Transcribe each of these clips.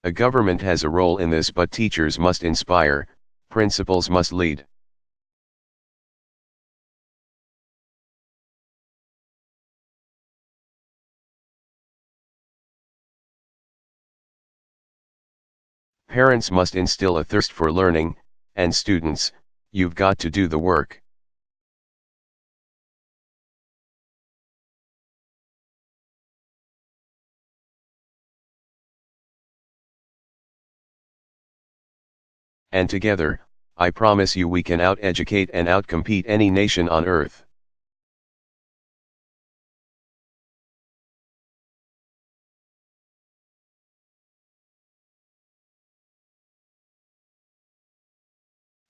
A government has a role in this, but teachers must inspire, principals must lead. Parents must instill a thirst for learning, and students, you've got to do the work. And together, I promise you we can out-educate and out-compete any nation on earth.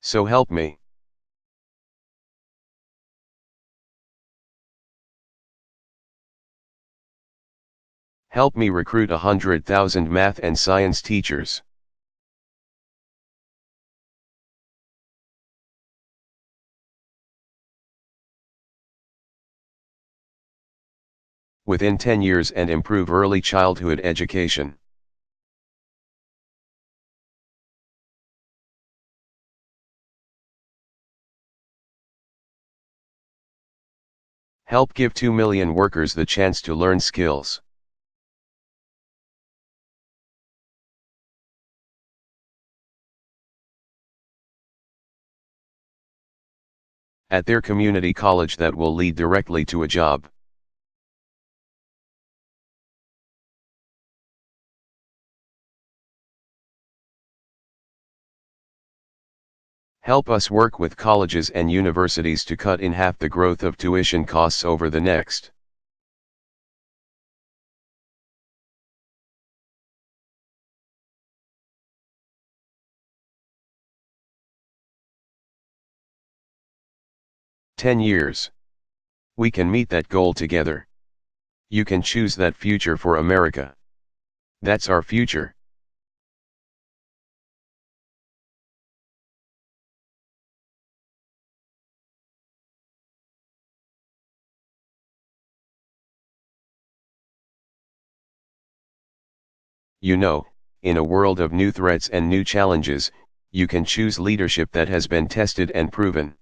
So help me. Help me recruit 100,000 math and science teachers. Within 10 years and improve early childhood education. Help give 2 million workers the chance to learn skills. At their community college that will lead directly to a job. Help us work with colleges and universities to cut in half the growth of tuition costs over the next 10 years. We can meet that goal together. You can choose that future for America. That's our future. You know, in a world of new threats and new challenges, you can choose leadership that has been tested and proven.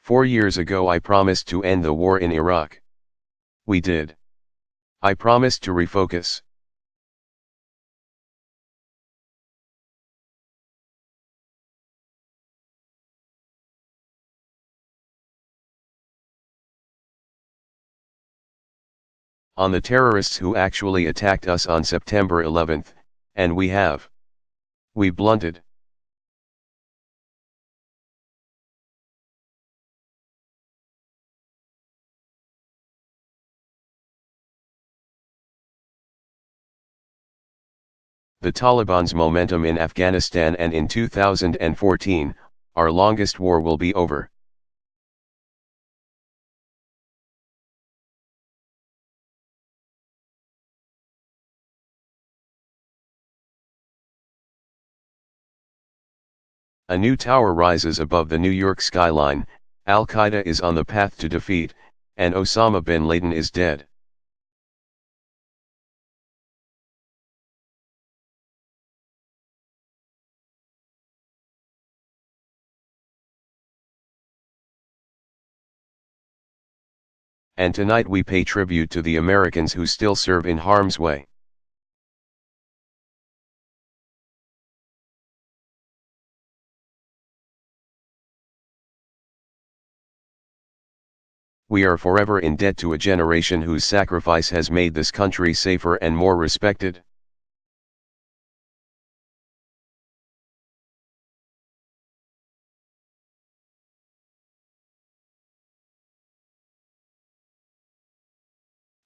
Four years ago I promised to end the war in Iraq. We did. I promised to refocus. On the terrorists who actually attacked us on September 11th, and we have. We blunted. The Taliban's momentum in Afghanistan, and in 2014, our longest war will be over. A new tower rises above the New York skyline, Al-Qaeda is on the path to defeat, and Osama bin Laden is dead. And tonight we pay tribute to the Americans who still serve in harm's way. We are forever in debt to a generation whose sacrifice has made this country safer and more respected.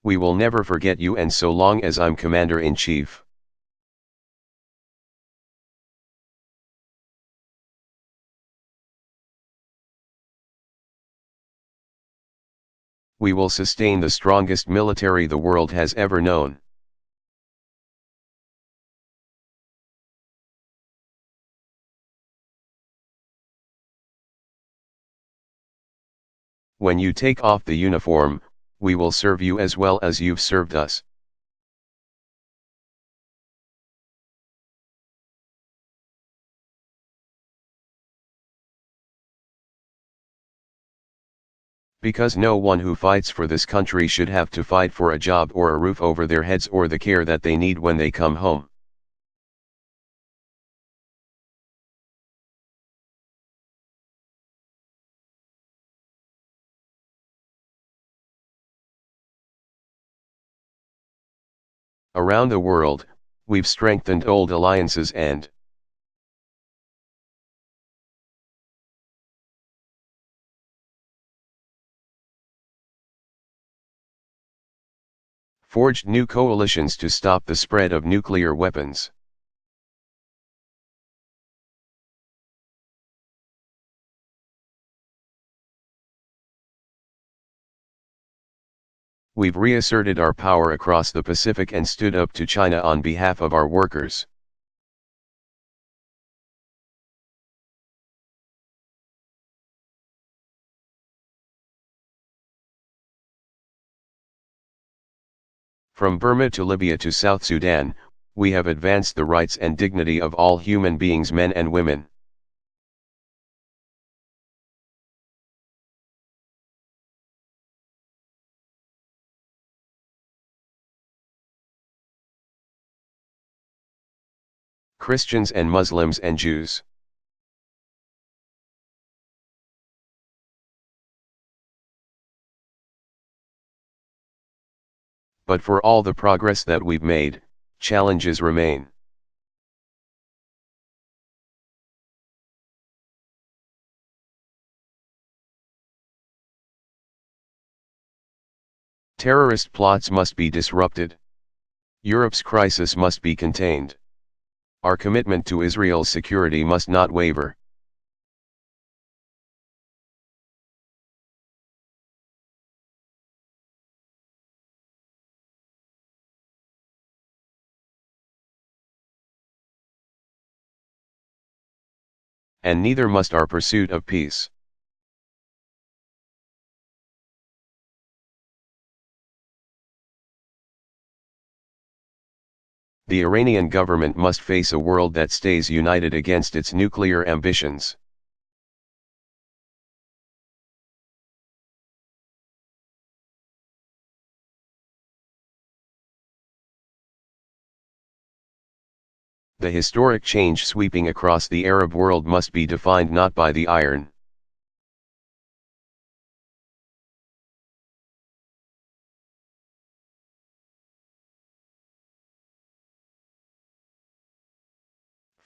We will never forget you, and so long as I'm Commander-in-Chief. We will sustain the strongest military the world has ever known. When you take off the uniform, we will serve you as well as you've served us. Because no one who fights for this country should have to fight for a job or a roof over their heads or the care that they need when they come home. Around the world, we've strengthened old alliances and forged new coalitions to stop the spread of nuclear weapons. We've reasserted our power across the Pacific and stood up to China on behalf of our workers. From Burma to Libya to South Sudan, we have advanced the rights and dignity of all human beings, men and women. Christians and Muslims and Jews. But for all the progress that we've made, challenges remain. Terrorist plots must be disrupted. Europe's crisis must be contained. Our commitment to Israel's security must not waver. And neither must our pursuit of peace. The Iranian government must face a world that stays united against its nuclear ambitions. The historic change sweeping across the Arab world must be defined not by the iron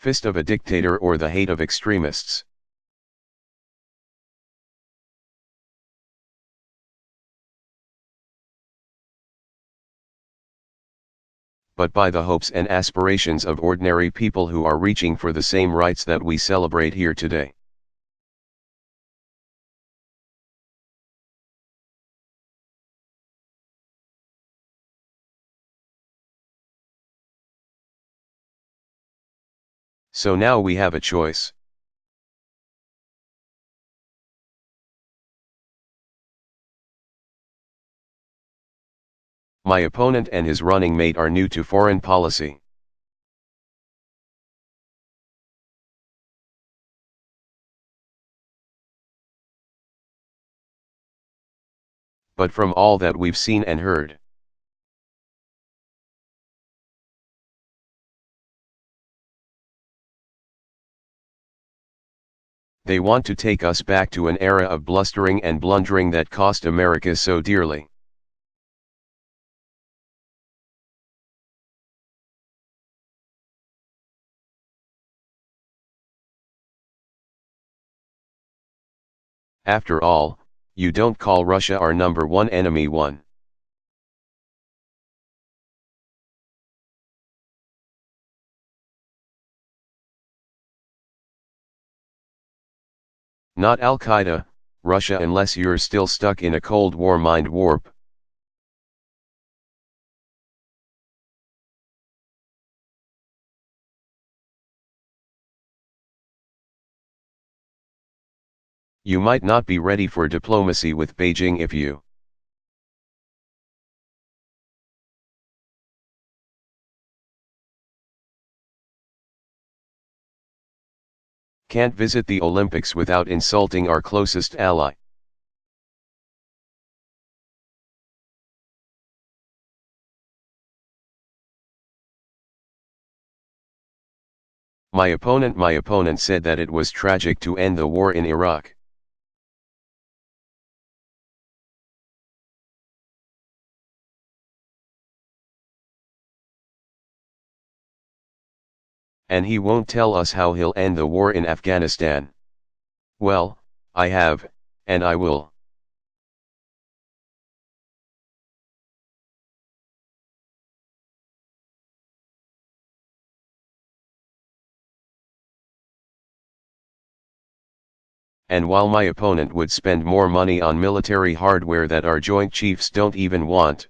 fist of a dictator or the hate of extremists, but by the hopes and aspirations of ordinary people who are reaching for the same rights that we celebrate here today. So now we have a choice. My opponent and his running mate are new to foreign policy. But from all that we've seen and heard, they want to take us back to an era of blustering and blundering that cost America so dearly. After all, you don't call Russia our number one enemy one. Not Al-Qaeda, Russia, unless you're still stuck in a Cold War mind warp. You might not be ready for diplomacy with Beijing if you can't visit the Olympics without insulting our closest ally. My opponent said that it was tragic to end the war in Iraq. And he won't tell us how he'll end the war in Afghanistan. Well, I have, and I will. And while my opponent would spend more money on military hardware that our Joint Chiefs don't even want.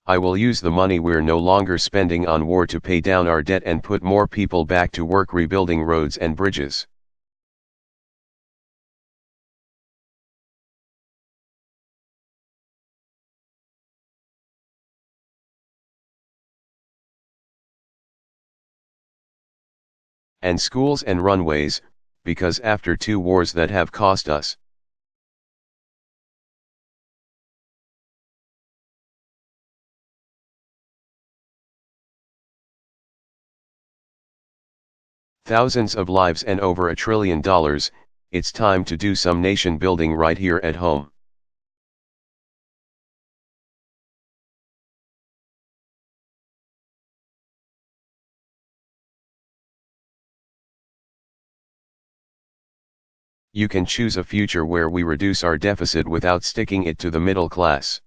I will use the money we're no longer spending on war to pay down our debt and put more people back to work rebuilding roads and bridges. And schools and runways, because after 2 wars that have cost us thousands of lives and over $1 trillion, it's time to do some nation building right here at home. You can choose a future where we reduce our deficit without sticking it to the middle class.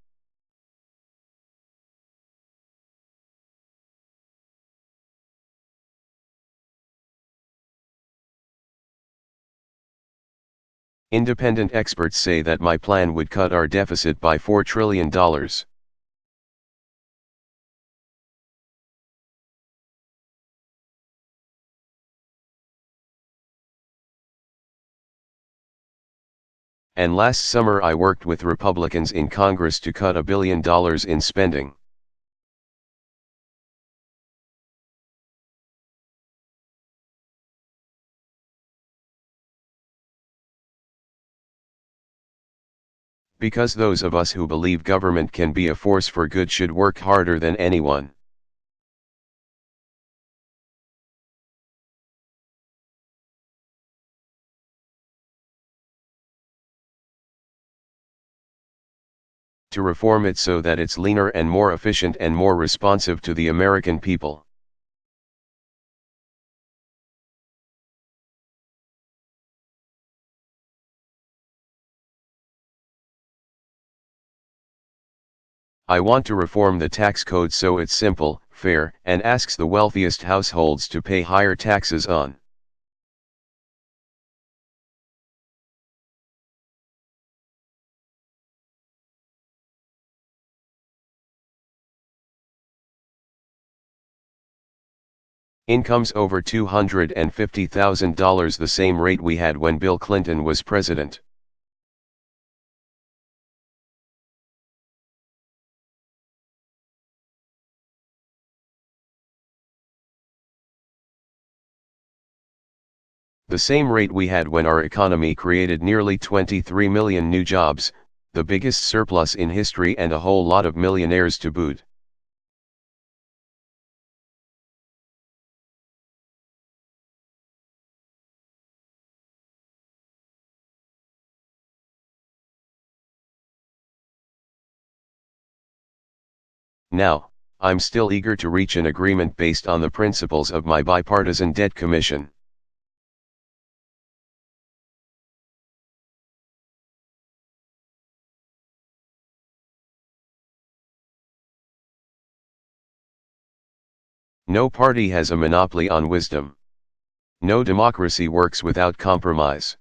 Independent experts say that my plan would cut our deficit by $4 trillion. And last summer I worked with Republicans in Congress to cut $1 billion in spending. Because those of us who believe government can be a force for good should work harder than anyone. To reform it so that it's leaner and more efficient and more responsive to the American people. I want to reform the tax code so it's simple, fair, and asks the wealthiest households to pay higher taxes on. Incomes over $250,000, the same rate we had when Bill Clinton was president. The same rate we had when our economy created nearly 23 million new jobs, the biggest surplus in history, and a whole lot of millionaires to boot. Now, I'm still eager to reach an agreement based on the principles of my bipartisan debt commission. No party has a monopoly on wisdom. No democracy works without compromise.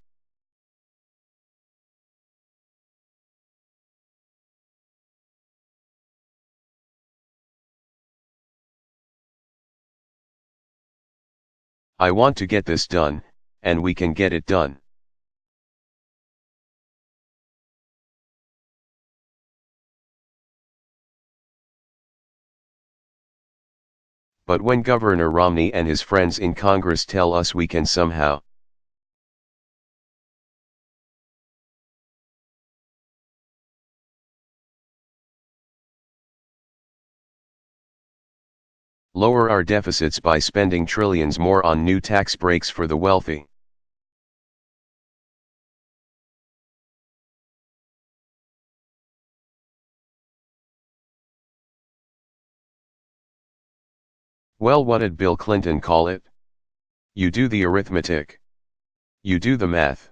I want to get this done, and we can get it done. But when Governor Romney and his friends in Congress tell us we can somehow lower our deficits by spending trillions more on new tax breaks for the wealthy, well, what did Bill Clinton call it? You do the arithmetic. You do the math.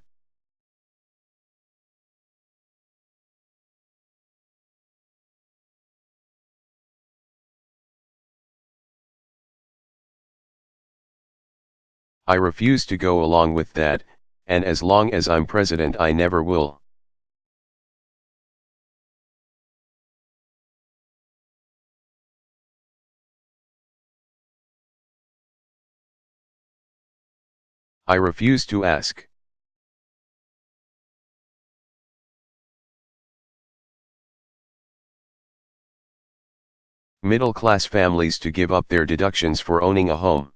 I refuse to go along with that, and as long as I'm president I never will. I refuse to ask. Middle-class families to give up their deductions for owning a home.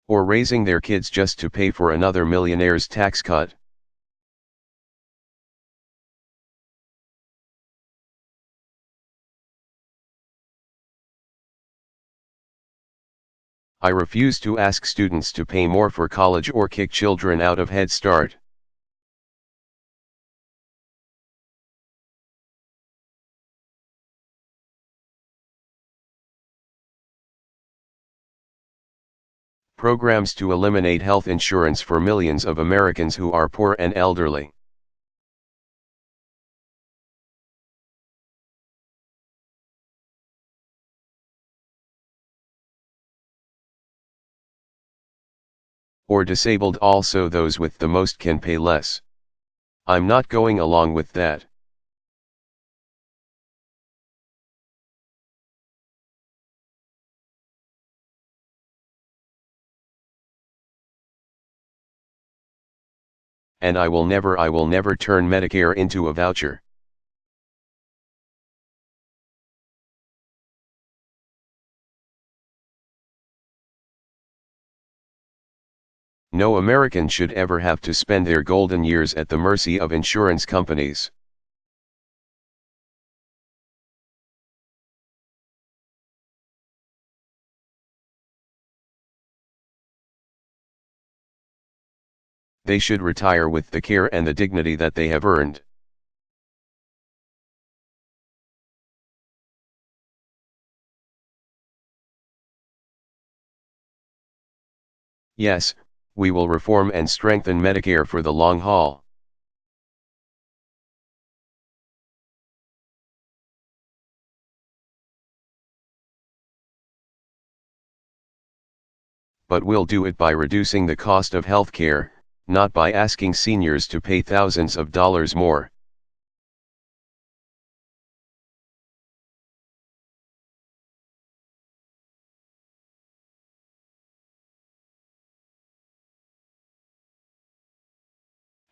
Or raising their kids just to pay for another millionaire's tax cut. I refuse to ask students to pay more for college or kick children out of Head Start. Programs to eliminate health insurance for millions of Americans who are poor and elderly. Or disabled also those with the most can pay less. I'm not going along with that. And I will never turn Medicare into a voucher. No American should ever have to spend their golden years at the mercy of insurance companies. They should retire with the care and the dignity that they have earned. Yes, we will reform and strengthen Medicare for the long haul. But we'll do it by reducing the cost of healthcare, not by asking seniors to pay thousands of dollars more.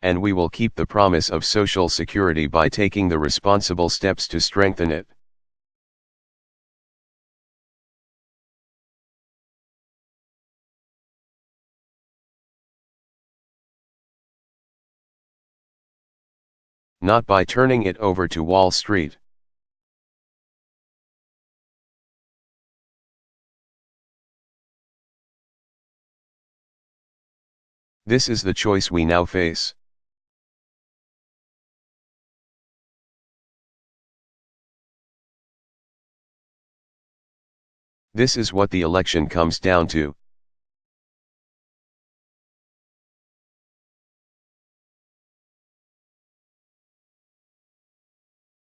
And we will keep the promise of Social Security by taking the responsible steps to strengthen it. Not by turning it over to Wall Street. This is the choice we now face. This is what the election comes down to.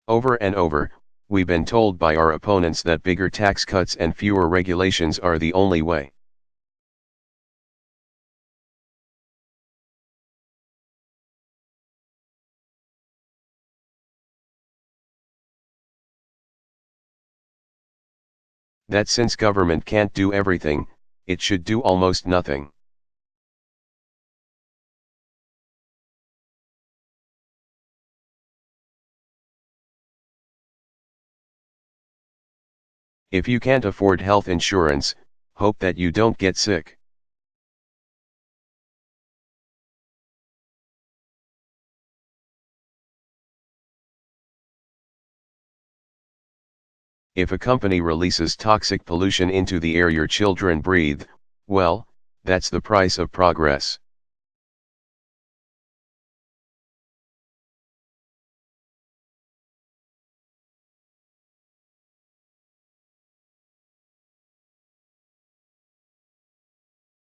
Over and over, we've been told by our opponents that bigger tax cuts and fewer regulations are the only way. That since government can't do everything, it should do almost nothing. If you can't afford health insurance, hope that you don't get sick. If a company releases toxic pollution into the air your children breathe, well, that's the price of progress.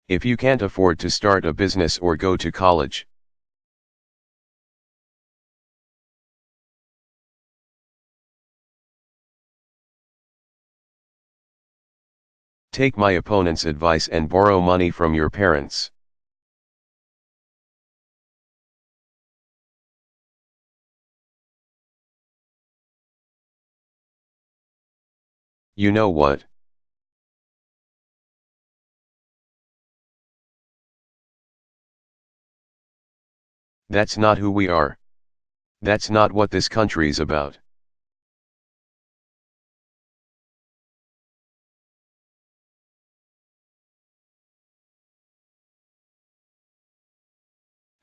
If you can't afford to start a business or go to college, take my opponent's advice and borrow money from your parents. You know what? That's not who we are. That's not what this country's about.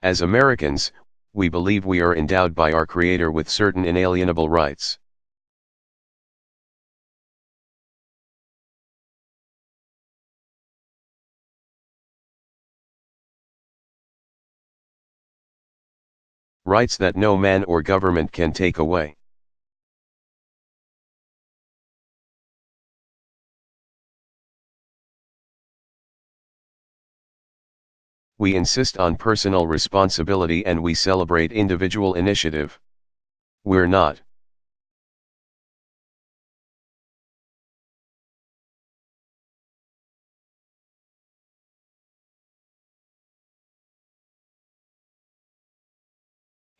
As Americans, we believe we are endowed by our Creator with certain inalienable rights. Rights that no man or government can take away. We insist on personal responsibility and we celebrate individual initiative. We're not.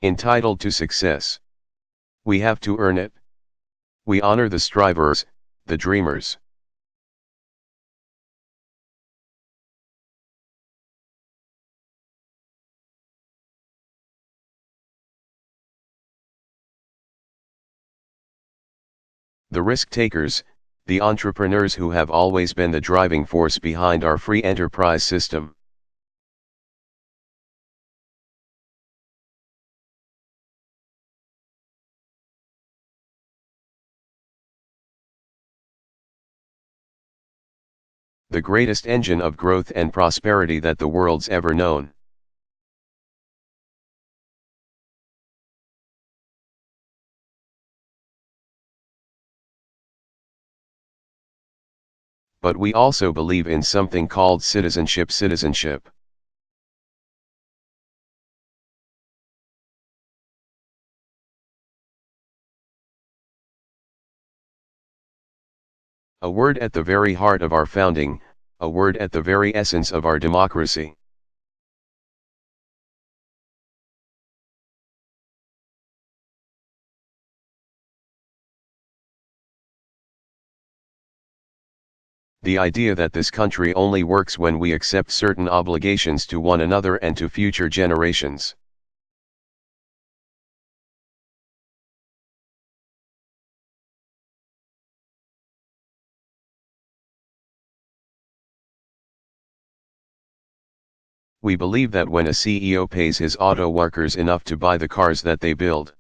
Entitled to success. We have to earn it. We honor the strivers, the dreamers. The risk takers, the entrepreneurs who have always been the driving force behind our free enterprise system. The greatest engine of growth and prosperity that the world's ever known. But we also believe in something called citizenship. A word at the very heart of our founding, a word at the very essence of our democracy. The idea that this country only works when we accept certain obligations to one another and to future generations. We believe that when a CEO pays his auto workers enough to buy the cars that they build,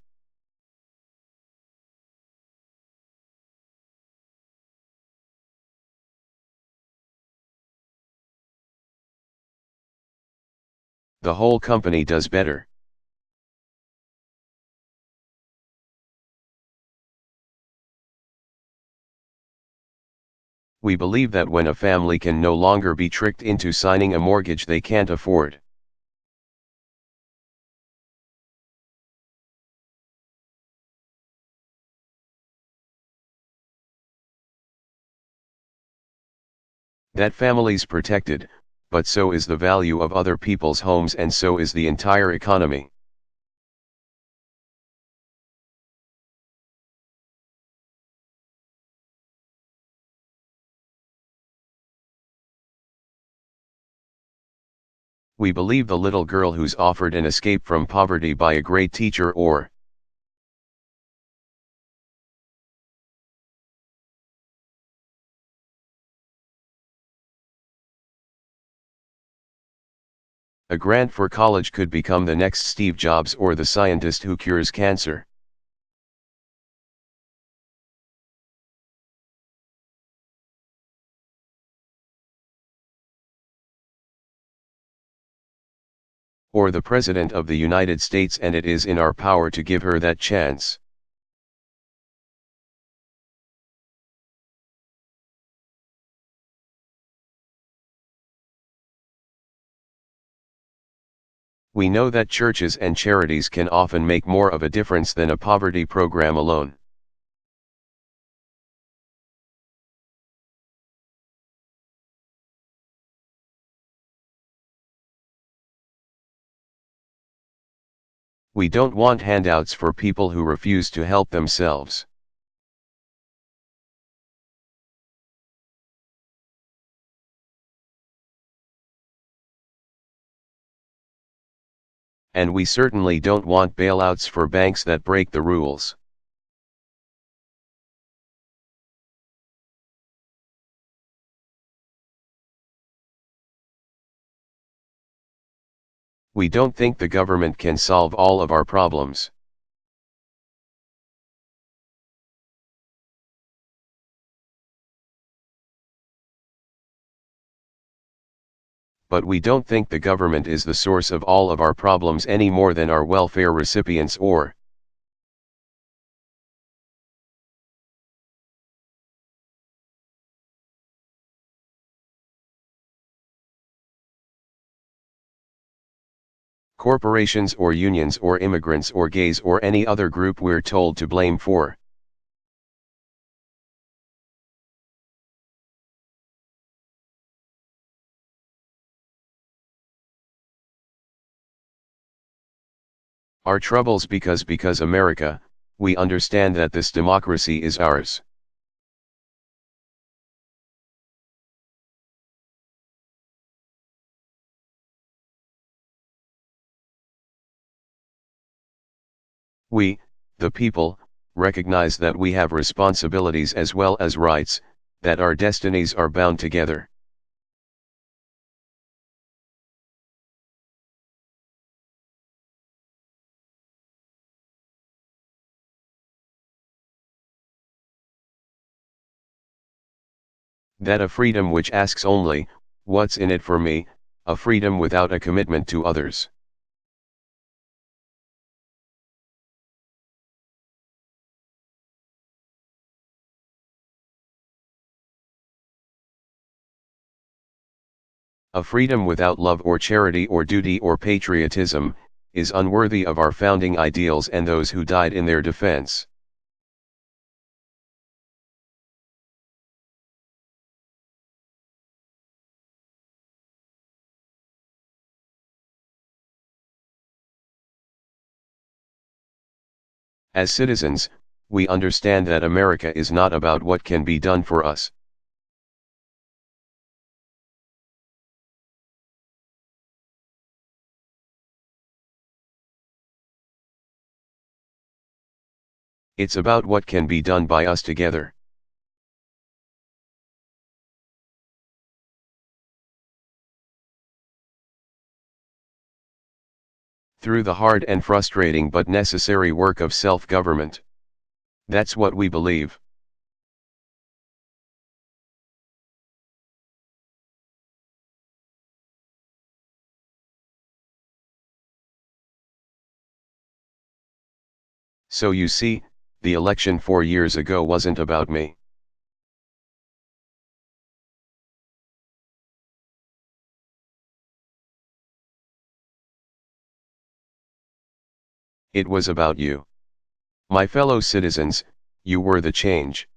the whole company does better. We believe that when a family can no longer be tricked into signing a mortgage they can't afford, that family's protected, but so is the value of other people's homes and so is the entire economy. We believe the little girl who's offered an escape from poverty by a great teacher or a grant for college could become the next Steve Jobs or the scientist who cures cancer. Or the President of the United States, and it is in our power to give her that chance. We know that churches and charities can often make more of a difference than a poverty program alone. We don't want handouts for people who refuse to help themselves. And we certainly don't want bailouts for banks that break the rules. We don't think the government can solve all of our problems. But we don't think the government is the source of all of our problems any more than our welfare recipients or corporations or unions or immigrants or gays or any other group we're told to blame for. Our troubles because America, we understand that this democracy is ours. We, the people, recognize that we have responsibilities as well as rights, that our destinies are bound together. That a freedom which asks only, what's in it for me, a freedom without a commitment to others. A freedom without love or charity or duty or patriotism, is unworthy of our founding ideals and those who died in their defense. As citizens, we understand that America is not about what can be done for us. It's about what can be done by us together. Through the hard and frustrating but necessary work of self-government. That's what we believe. So you see, the election 4 years ago wasn't about me. It was about you. My fellow citizens, you were the change.